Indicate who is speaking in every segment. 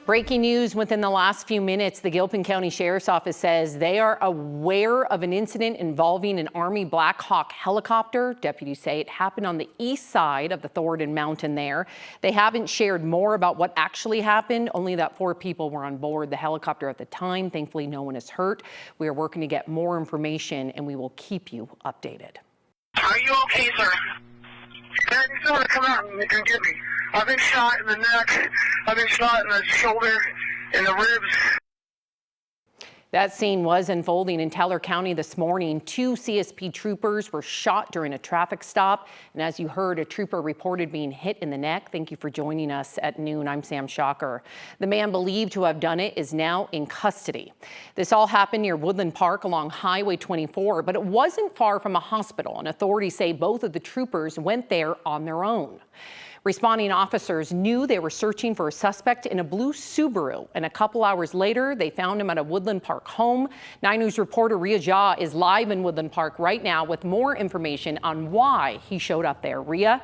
Speaker 1: Breaking news within the last few minutes, the Gilpin County Sheriff's Office says they are aware of an incident involving an Army Black Hawk helicopter. Deputies say it happened on the east side of the Thornton Mountain there. They haven't shared more about what actually happened, only that 4 people were on board the helicopter at the time. Thankfully, no one is hurt. We are working to get more information and we will keep you updated.
Speaker 2: Are you okay, sir? I just want to come out and get me. I've been shot in the neck, I've been shot in the shoulder, in the ribs.
Speaker 1: That scene was unfolding in Teller County this morning. 2 CSP troopers were shot during a traffic stop. And as you heard, a trooper reported being hit in the neck. Thank you for joining us at noon. I'm Sam Shocker. The man believed to have done it is now in custody. This all happened near Woodland Park along Highway 24, but it wasn't far from a hospital. And authorities say both of the troopers went there on their own. Responding officers knew they were searching for a suspect in a blue Subaru, and a couple hours later, they found him at a Woodland Park home. 9 News reporter Ria Jha is live in Woodland Park right now with more information on why he showed up there. Ria?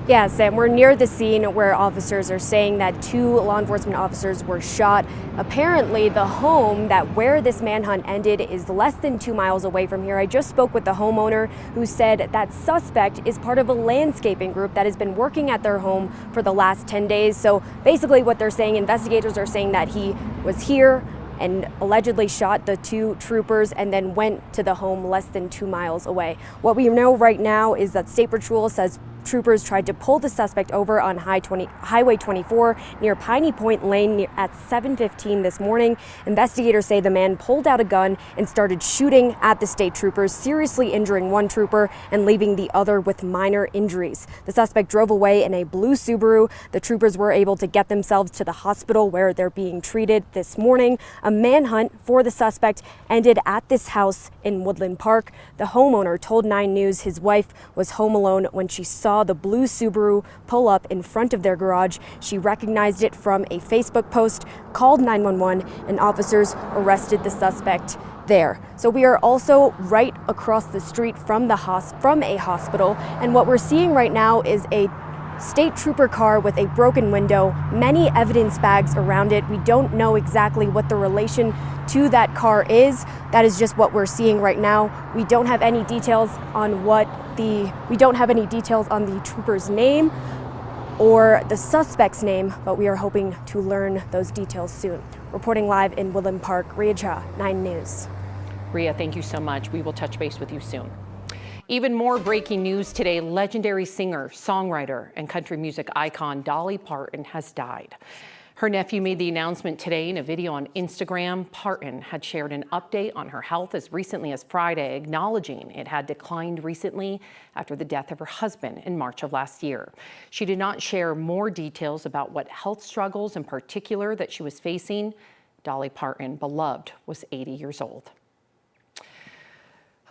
Speaker 3: Yes, and we're near the scene where officers are saying that 2 law enforcement officers were shot. Apparently, the home where this manhunt ended is less than 2 miles away from here. I just spoke with the homeowner who said that suspect is part of a landscaping group that has been working at their home for the last 10 days. So basically what they're saying, investigators are saying that he was here and allegedly shot the 2 troopers and then went to the home less than 2 miles away. What we know right now is that State Patrol says troopers tried to pull the suspect over on Highway 24 near Piney Point Lane at 7:15 this morning. Investigators say the man pulled out a gun and started shooting at the state troopers, seriously injuring 1 trooper and leaving the other with minor injuries. The suspect drove away in a blue Subaru. The troopers were able to get themselves to the hospital where they're being treated this morning. A manhunt for the suspect ended at this house in Woodland Park. The homeowner told 9 News his wife was home alone when she saw the blue Subaru pull up in front of their garage. She recognized it from a Facebook post, called 911, and officers arrested the suspect there. So we are also right across the street from a hospital, and what we're seeing right now is a state trooper car with a broken window, many evidence bags around it. We don't know exactly what the relation to that car is. That is just what we're seeing right now. We don't have any details on the trooper's name or the suspect's name, but we are hoping to learn those details soon. Reporting live in Woodland Park, Ria Jha, 9 News.
Speaker 1: Ria, thank you so much. We will touch base with you soon. Even more breaking news today, legendary singer, songwriter, and country music icon Dolly Parton has died. Her nephew made the announcement today in a video on Instagram. Parton had shared an update on her health as recently as Friday, acknowledging it had declined recently after the death of her husband in March of last year. She did not share more details about what health struggles in particular that she was facing. Dolly Parton, beloved, was 80 years old.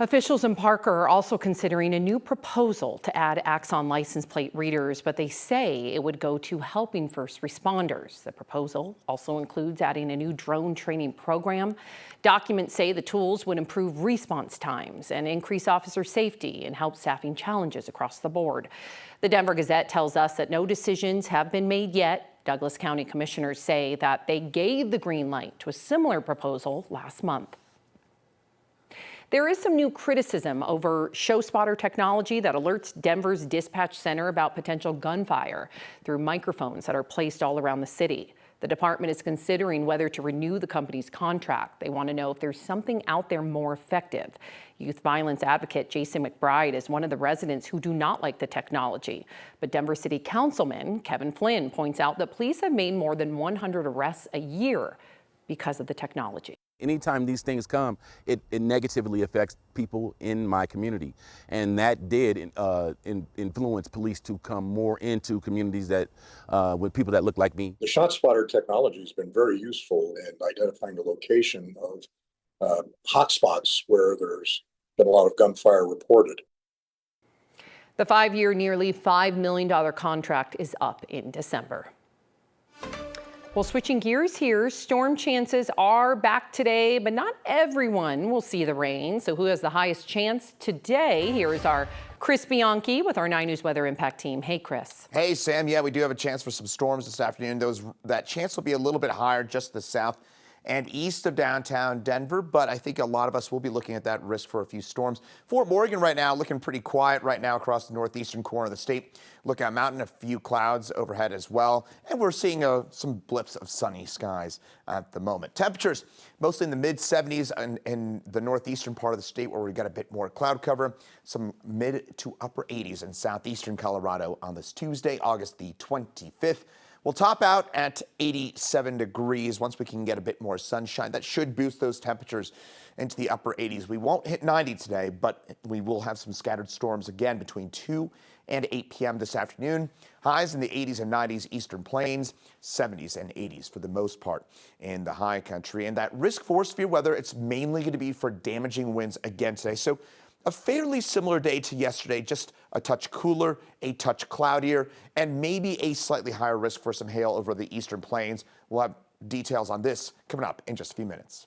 Speaker 1: Officials in Parker are also considering a new proposal to add Axon license plate readers, but they say it would go to helping first responders. The proposal also includes adding a new drone training program. Documents say the tools would improve response times and increase officer safety and help staffing challenges across the board. The Denver Gazette tells us that no decisions have been made yet. Douglas County commissioners say that they gave the green light to a similar proposal last month. There is some new criticism over ShotSpotter technology that alerts Denver's dispatch center about potential gunfire through microphones that are placed all around the city. The department is considering whether to renew the company's contract. They want to know if there's something out there more effective. Youth violence advocate Jason McBride is one of the residents who do not like the technology. But Denver City Councilman Kevin Flynn points out that police have made more than 100 arrests a year because of the technology.
Speaker 4: Anytime these things come, it negatively affects people in my community. And that did influence police to come more into communities that with people that look like me.
Speaker 5: The ShotSpotter technology has been very useful in identifying the location of hotspots where there's been a lot of gunfire reported.
Speaker 1: The 5-year, nearly $5 million contract is up in December. Well, switching gears here, storm chances are back today, but not everyone will see the rain. So who has the highest chance today? Here is our Chris Bianchi with our 9 News Weather Impact team. Hey, Chris.
Speaker 6: Hey, Sam. Yeah, we do have a chance for some storms this afternoon. That chance will be a little bit higher just to the south and east of downtown Denver, but I think a lot of us will be looking at that risk for a few storms. Fort Morgan right now looking pretty quiet right now across the northeastern corner of the state. Lookout Mountain, a few clouds overhead as well, and we're seeing some blips of sunny skies at the moment. Temperatures mostly in the mid-70s in the northeastern part of the state where we've got a bit more cloud cover. Some mid to upper 80s in southeastern Colorado on this Tuesday, August the 25th. We'll top out at 87 degrees once we can get a bit more sunshine. That should boost those temperatures into the upper 80s. We won't hit 90 today, but we will have some scattered storms again between 2 and 8 p.m. this afternoon. Highs in the 80s and 90s eastern plains, 70s and 80s for the most part in the high country. And that risk for severe weather, it's mainly going to be for damaging winds again today. So a fairly similar day to yesterday, just a touch cooler, a touch cloudier, and maybe a slightly higher risk for some hail over the eastern plains. We'll have details on this coming up in just a few minutes.